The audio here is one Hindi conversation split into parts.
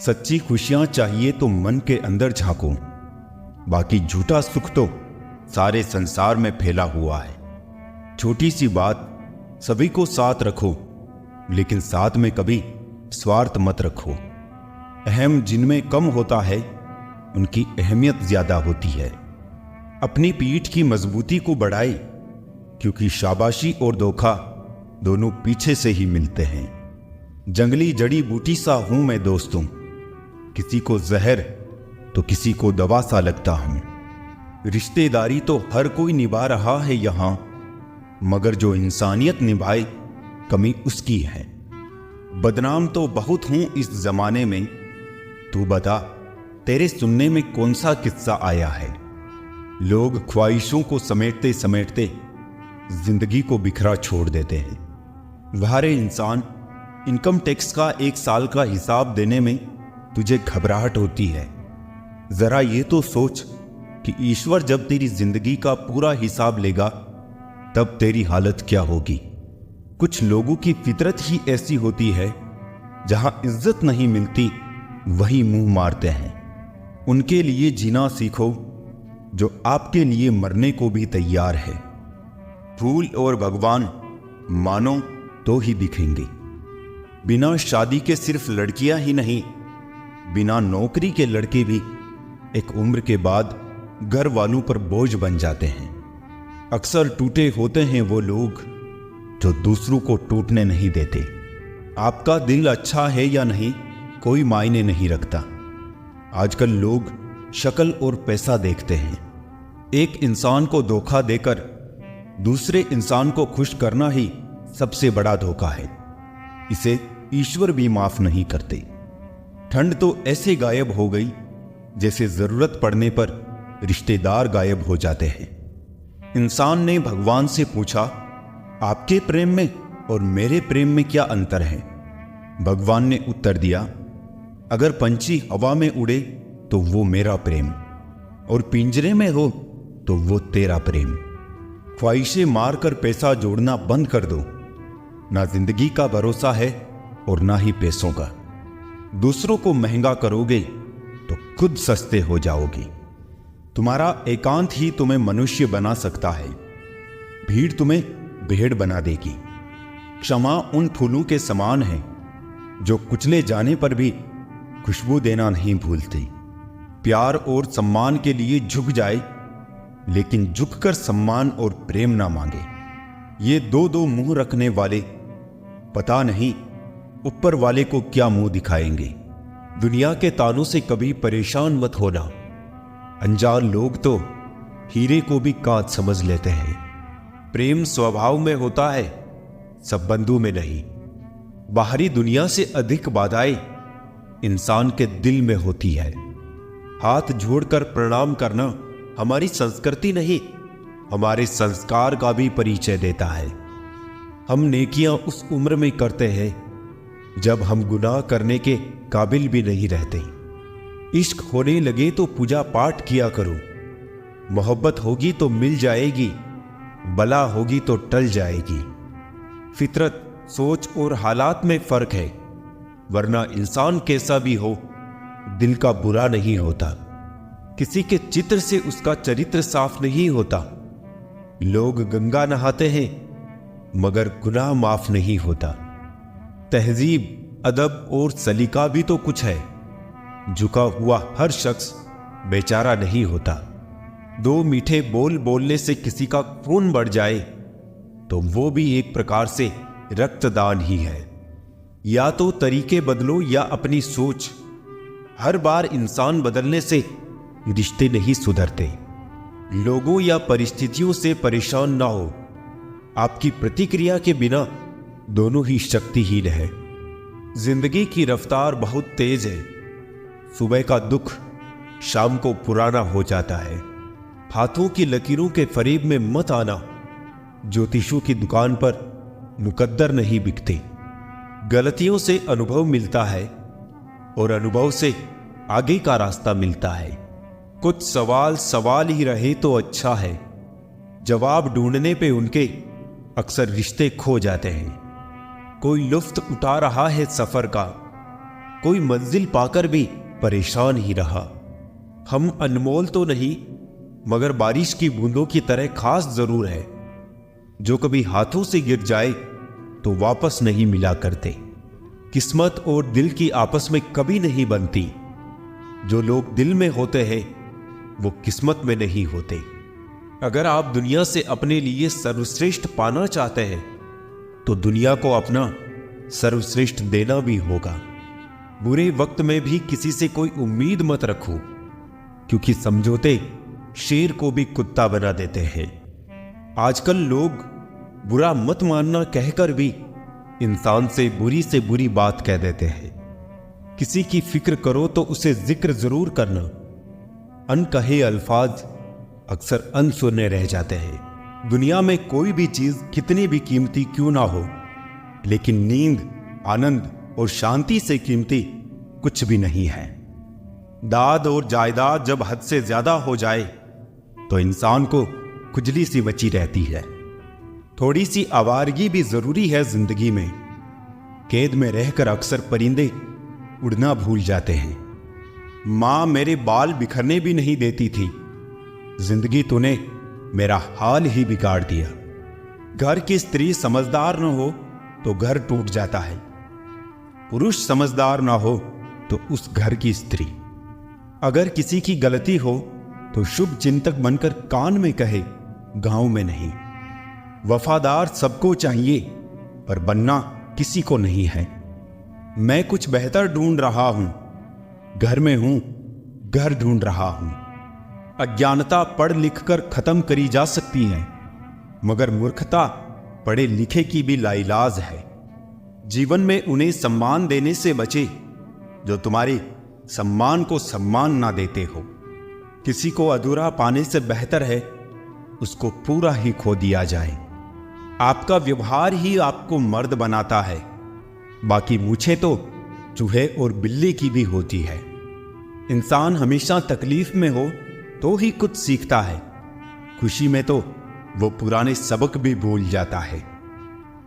सच्ची खुशियां चाहिए तो मन के अंदर झांको, बाकी झूठा सुख तो सारे संसार में फैला हुआ है। छोटी सी बात, सभी को साथ रखो, लेकिन साथ में कभी स्वार्थ मत रखो। अहम जिनमें कम होता है उनकी अहमियत ज्यादा होती है। अपनी पीठ की मजबूती को बढ़ाए, क्योंकि शाबाशी और धोखा दोनों पीछे से ही मिलते हैं। जंगली जड़ी बूटी सा हूं मैं दोस्तों, किसी को जहर तो किसी को दवा सा लगता हूं। रिश्तेदारी तो हर कोई निभा रहा है यहां, मगर जो इंसानियत निभाए कमी उसकी है। बदनाम तो बहुत हूं इस जमाने में, तू बता तेरे सुनने में कौन सा किस्सा आया है। लोग ख्वाहिशों को समेटते समेटते जिंदगी को बिखरा छोड़ देते हैं। वारे इंसान, इनकम टैक्स का 1 साल का हिसाब देने में तुझे घबराहट होती है। जरा ये तो सोच कि ईश्वर जब तेरी जिंदगी का पूरा हिसाब लेगा तब तेरी हालत क्या होगी। कुछ लोगों की फितरत ही ऐसी होती है, जहां इज्जत नहीं मिलती वही मुंह मारते हैं। उनके लिए जीना सीखो जो आपके लिए मरने को भी तैयार है। फूल और भगवान मानो तो ही दिखेंगे। बिना शादी के सिर्फ लड़कियां ही नहीं, बिना नौकरी के लड़के भी एक उम्र के बाद घर वालों पर बोझ बन जाते हैं। अक्सर टूटे होते हैं वो लोग जो दूसरों को टूटने नहीं देते। आपका दिल अच्छा है या नहीं कोई मायने नहीं रखता। आजकल लोग शक्ल और पैसा देखते हैं। एक इंसान को धोखा देकर दूसरे इंसान को खुश करना ही सबसे बड़ा धोखा है। इसे ईश्वर भी माफ नहीं करते। ठंड तो ऐसे गायब हो गई जैसे जरूरत पड़ने पर रिश्तेदार गायब हो जाते हैं। इंसान ने भगवान से पूछा, आपके प्रेम में और मेरे प्रेम में क्या अंतर है। भगवान ने उत्तर दिया, अगर पंछी हवा में उड़े तो वो मेरा प्रेम, और पिंजरे में हो तो वो तेरा प्रेम। ख्वाहिशें मारकर पैसा जोड़ना बंद कर दो। ना जिंदगी का भरोसा है और ना ही पैसों का। दूसरों को महंगा करोगे तो खुद सस्ते हो जाओगे। तुम्हारा एकांत ही तुम्हें मनुष्य बना सकता है। भीड़ तुम्हें भेड़ बना देगी। क्षमा उन फूलों के समान है जो कुचले जाने पर भी खुशबू देना नहीं भूलते। प्यार और सम्मान के लिए झुक जाए, लेकिन झुककर सम्मान और प्रेम ना मांगे। ये दो मुंह रखने वाले पता नहीं ऊपर वाले को क्या मुंह दिखाएंगे। दुनिया के तानों से कभी परेशान मत होना। अनजान लोग तो हीरे को भी कांच समझ लेते हैं। प्रेम स्वभाव में होता है, संबंधों में नहीं। बाहरी दुनिया से अधिक बाधाएं इंसान के दिल में होती है। हाथ जोड़कर प्रणाम करना हमारी संस्कृति नहीं, हमारे संस्कार का भी परिचय देता है। हम नेकियां उस उम्र में करते हैं जब हम गुनाह करने के काबिल भी नहीं रहते। इश्क होने लगे तो पूजा पाठ किया करो। मोहब्बत होगी तो मिल जाएगी, बला होगी तो टल जाएगी। फितरत, सोच और हालात में फर्क है, वरना इंसान कैसा भी हो दिल का बुरा नहीं होता। किसी के चित्र से उसका चरित्र साफ नहीं होता। लोग गंगा नहाते हैं मगर गुनाह माफ नहीं होता। तहजीब, अदब और सलीका भी तो कुछ है। झुका हुआ हर शख्स बेचारा नहीं होता। 2 मीठे बोल बोलने से किसी का खून बढ़ जाए तो वो भी एक प्रकार से रक्तदान ही है। या तो तरीके बदलो या अपनी सोच। हर बार इंसान बदलने से रिश्ते नहीं सुधरते। लोगों या परिस्थितियों से परेशान ना हो। आपकी प्रतिक्रिया के बिना दोनों ही शक्तिहीन है। जिंदगी की रफ्तार बहुत तेज है। सुबह का दुख शाम को पुराना हो जाता है। हाथों की लकीरों के फरेब में मत आना। ज्योतिषों की दुकान पर मुकद्दर नहीं बिकते। गलतियों से अनुभव मिलता है और अनुभव से आगे का रास्ता मिलता है। कुछ सवाल सवाल ही रहे तो अच्छा है। जवाब ढूंढने पे उनके अक्सर रिश्ते खो जाते हैं। कोई लुफ्त उठा रहा है सफर का, कोई मंजिल पाकर भी परेशान ही रहा। हम अनमोल तो नहीं, मगर बारिश की बूंदों की तरह खास जरूर है, जो कभी हाथों से गिर जाए तो वापस नहीं मिला करते। किस्मत और दिल की आपस में कभी नहीं बनती। जो लोग दिल में होते हैं वो किस्मत में नहीं होते। अगर आप दुनिया से अपने लिए सर्वश्रेष्ठ पाना चाहते हैं तो दुनिया को अपना सर्वश्रेष्ठ देना भी होगा। बुरे वक्त में भी किसी से कोई उम्मीद मत रखो, क्योंकि समझौते शेर को भी कुत्ता बना देते हैं। आजकल लोग बुरा मत मानना कहकर भी इंसान से बुरी बात कह देते हैं। किसी की फिक्र करो तो उसे जिक्र जरूर करना। अनकहे अल्फाज अक्सर अनसुने रह जाते हैं। दुनिया में कोई भी चीज कितनी भी कीमती क्यों ना हो, लेकिन नींद, आनंद और शांति से कीमती कुछ भी नहीं है। दाद और जायदाद जब हद से ज्यादा हो जाए तो इंसान को खुजली सी बची रहती है। थोड़ी सी आवारगी भी जरूरी है जिंदगी में। कैद में रहकर अक्सर परिंदे उड़ना भूल जाते हैं। मां मेरे बाल बिखरने भी नहीं देती थी। जिंदगी तूने मेरा हाल ही बिगाड़ दिया। घर की स्त्री समझदार न हो तो घर टूट जाता है। पुरुष समझदार ना हो तो उस घर की स्त्री। अगर किसी की गलती हो तो शुभ चिंतक बनकर कान में कहे, गांव में नहीं। वफादार सबको चाहिए पर बनना किसी को नहीं है। मैं कुछ बेहतर ढूंढ रहा हूं, घर में हूं, घर ढूंढ रहा हूं। अज्ञानता पढ़ लिख कर खत्म करी जा सकती है, मगर मूर्खता पढ़े लिखे की भी लाइलाज है। जीवन में उन्हें सम्मान देने से बचे जो तुम्हारे सम्मान को सम्मान ना देते हो। किसी को अधूरा पाने से बेहतर है उसको पूरा ही खो दिया जाए। आपका व्यवहार ही आपको मर्द बनाता है। बाकी मूछें तो चूहे और बिल्ली की भी होती है। इंसान हमेशा तकलीफ में हो तो ही कुछ सीखता है। खुशी में तो वो पुराने सबक भी भूल जाता है।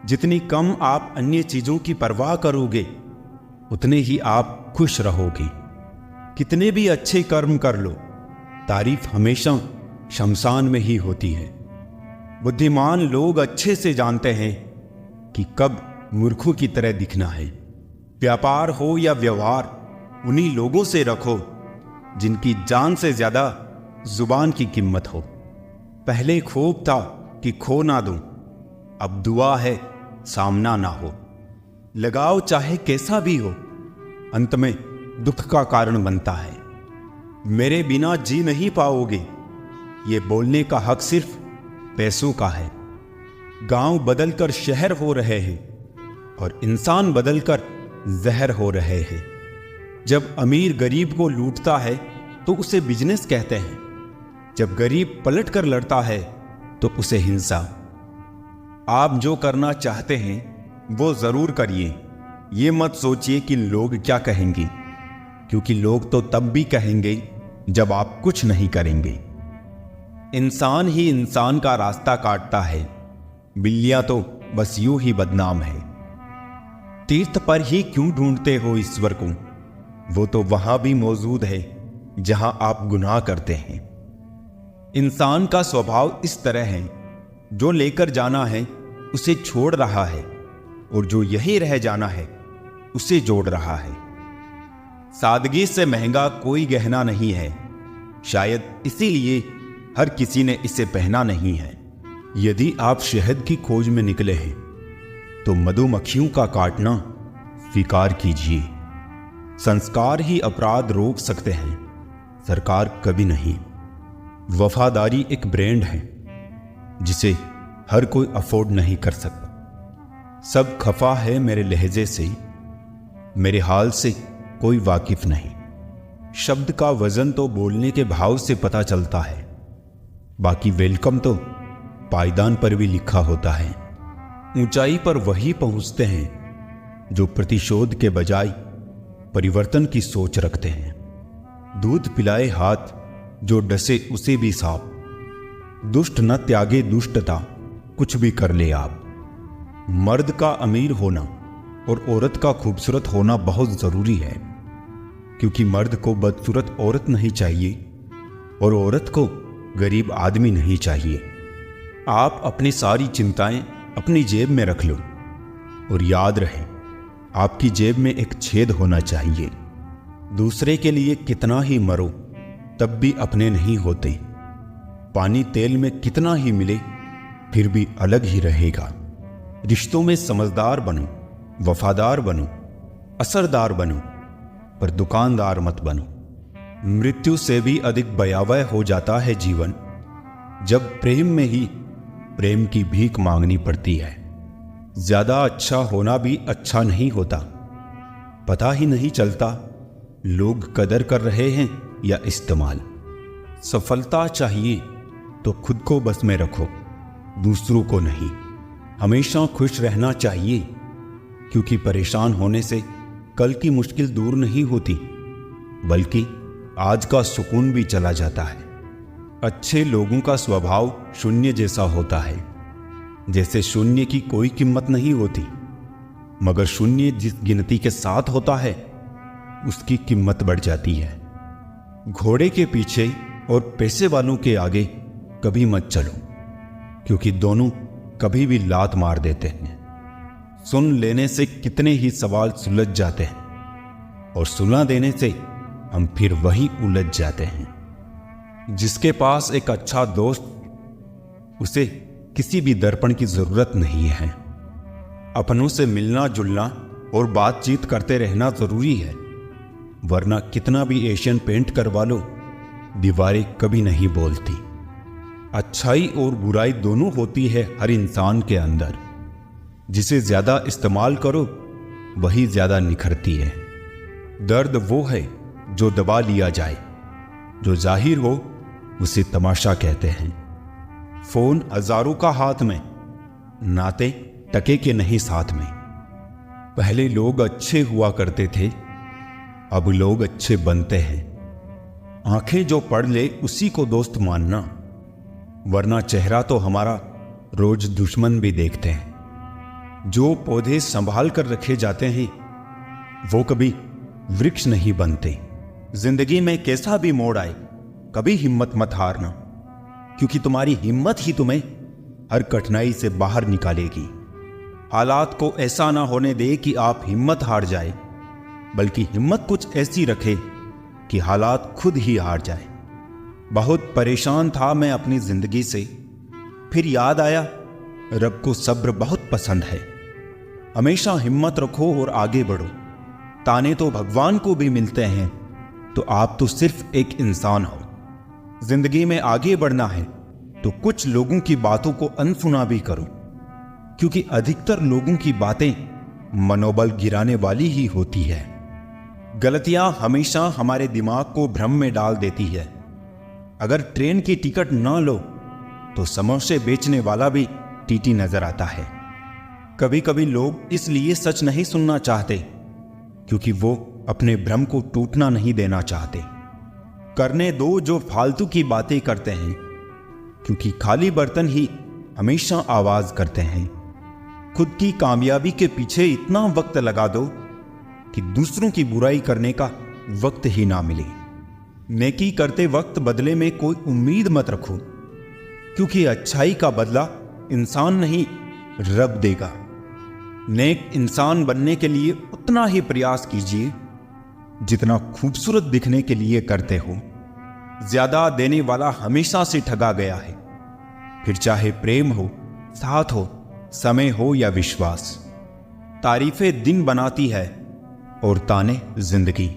जितनी कम आप अन्य चीजों की परवाह करोगे उतने ही आप खुश रहोगे। कितने भी अच्छे कर्म कर लो, तारीफ हमेशा शमशान में ही होती है। बुद्धिमान लोग अच्छे से जानते हैं कि कब मूर्खों की तरह दिखना है। व्यापार हो या व्यवहार, उन्हीं लोगों से रखो जिनकी जान से ज्यादा जुबान की कीमत हो। पहले खूब था कि खो ना दूं, अब दुआ है सामना ना हो। लगाव चाहे कैसा भी हो, अंत में दुख का कारण बनता है। मेरे बिना जी नहीं पाओगे, ये बोलने का हक सिर्फ पैसों का है। गांव बदलकर शहर हो रहे हैं और इंसान बदलकर जहर हो रहे हैं। जब अमीर गरीब को लूटता है तो उसे बिजनेस कहते हैं। जब गरीब पलट कर लड़ता है तो उसे हिंसा। आप जो करना चाहते हैं वो जरूर करिए। ये मत सोचिए कि लोग क्या कहेंगे, क्योंकि लोग तो तब भी कहेंगे जब आप कुछ नहीं करेंगे। इंसान ही इंसान का रास्ता काटता है, बिल्लियां तो बस यूं ही बदनाम है। तीर्थ पर ही क्यों ढूंढते हो ईश्वर को, वो तो वहां भी मौजूद है जहां आप गुनाह करते हैं। इंसान का स्वभाव इस तरह है, जो लेकर जाना है उसे छोड़ रहा है और जो यही रह जाना है उसे जोड़ रहा है। सादगी से महंगा कोई गहना नहीं है, शायद इसीलिए हर किसी ने इसे पहना नहीं है। यदि आप शहद की खोज में निकले हैं तो मधुमक्खियों का काटना स्वीकार कीजिए। संस्कार ही अपराध रोक सकते हैं, सरकार कभी नहीं। वफादारी एक ब्रांड है जिसे हर कोई अफोर्ड नहीं कर सकता। सब खफा है मेरे लहजे से, मेरे हाल से कोई वाकिफ नहीं। शब्द का वजन तो बोलने के भाव से पता चलता है, बाकी वेलकम तो पायदान पर भी लिखा होता है। ऊंचाई पर वही पहुंचते हैं जो प्रतिशोध के बजाय परिवर्तन की सोच रखते हैं। दूध पिलाए हाथ जो डसे उसे भी सांप। दुष्ट न त्यागे दुष्टता, कुछ भी कर ले आप। मर्द का अमीर होना और औरत का खूबसूरत होना बहुत ज़रूरी है, क्योंकि मर्द को बदसूरत औरत नहीं चाहिए और औरत को गरीब आदमी नहीं चाहिए। आप अपनी सारी चिंताएं अपनी जेब में रख लो और याद रहे, आपकी जेब में एक छेद होना चाहिए। दूसरे के लिए कितना ही मरो तब भी अपने नहीं होते। पानी तेल में कितना ही मिले फिर भी अलग ही रहेगा। रिश्तों में समझदार बनो, वफादार बनो, असरदार बनो, पर दुकानदार मत बनो। मृत्यु से भी अधिक भयावह हो जाता है जीवन जब प्रेम में ही प्रेम की भीख मांगनी पड़ती है। ज्यादा अच्छा होना भी अच्छा नहीं होता। पता ही नहीं चलता लोग कदर कर रहे हैं या इस्तेमाल। सफलता चाहिए तो खुद को बस में रखो, दूसरों को नहीं। हमेशा खुश रहना चाहिए, क्योंकि परेशान होने से कल की मुश्किल दूर नहीं होती, बल्कि आज का सुकून भी चला जाता है। अच्छे लोगों का स्वभाव शून्य जैसा होता है, जैसे शून्य की कोई कीमत नहीं होती, मगर शून्य जिस गिनती के साथ होता है उसकी कीमत बढ़ जाती है। घोड़े के पीछे और पैसे वालों के आगे कभी मत चलो, क्योंकि दोनों कभी भी लात मार देते हैं। सुन लेने से कितने ही सवाल सुलझ जाते हैं और सुलझा देने से हम फिर वही उलझ जाते हैं। जिसके पास एक अच्छा दोस्त, उसे किसी भी दर्पण की जरूरत नहीं है। अपनों से मिलना जुलना और बातचीत करते रहना जरूरी है, वरना कितना भी एशियन पेंट करवा लो दीवारें कभी नहीं बोलती। अच्छाई और बुराई दोनों होती है हर इंसान के अंदर। जिसे ज्यादा इस्तेमाल करो वही ज्यादा निखरती है। दर्द वो है जो दबा लिया जाए, जो जाहिर हो उसे तमाशा कहते हैं। फोन हजारों का हाथ में, नाते टके के नहीं साथ में। पहले लोग अच्छे हुआ करते थे, अब लोग अच्छे बनते हैं। आंखें जो पढ़ ले उसी को दोस्त मानना, वरना चेहरा तो हमारा रोज दुश्मन भी देखते हैं। जो पौधे संभाल कर रखे जाते हैं वो कभी वृक्ष नहीं बनते। जिंदगी में कैसा भी मोड़ आए कभी हिम्मत मत हारना, क्योंकि तुम्हारी हिम्मत ही तुम्हें हर कठिनाई से बाहर निकालेगी। हालात को ऐसा ना होने दे कि आप हिम्मत हार जाए, बल्कि हिम्मत कुछ ऐसी रखे कि हालात खुद ही हार जाए। बहुत परेशान था मैं अपनी जिंदगी से, फिर याद आया रब को सब्र बहुत पसंद है। हमेशा हिम्मत रखो और आगे बढ़ो। ताने तो भगवान को भी मिलते हैं, तो आप तो सिर्फ एक इंसान हो। जिंदगी में आगे बढ़ना है तो कुछ लोगों की बातों को अनसुना भी करो, क्योंकि अधिकतर लोगों की बातें मनोबल गिराने वाली ही होती है। गलतियां हमेशा हमारे दिमाग को भ्रम में डाल देती है। अगर ट्रेन की टिकट ना लो तो समोसे बेचने वाला भी टीटी नजर आता है। कभी कभी लोग इसलिए सच नहीं सुनना चाहते क्योंकि वो अपने भ्रम को टूटना नहीं देना चाहते। करने दो जो फालतू की बातें करते हैं, क्योंकि खाली बर्तन ही हमेशा आवाज करते हैं। खुद की कामयाबी के पीछे इतना वक्त लगा दो कि दूसरों की बुराई करने का वक्त ही ना मिले। नेकी करते वक्त बदले में कोई उम्मीद मत रखो, क्योंकि अच्छाई का बदला इंसान नहीं रब देगा। नेक इंसान बनने के लिए उतना ही प्रयास कीजिए जितना खूबसूरत दिखने के लिए करते हो। ज्यादा देने वाला हमेशा से ठगा गया है, फिर चाहे प्रेम हो, साथ हो, समय हो या विश्वास। तारीफें दिन बनाती है और ताने जिंदगी।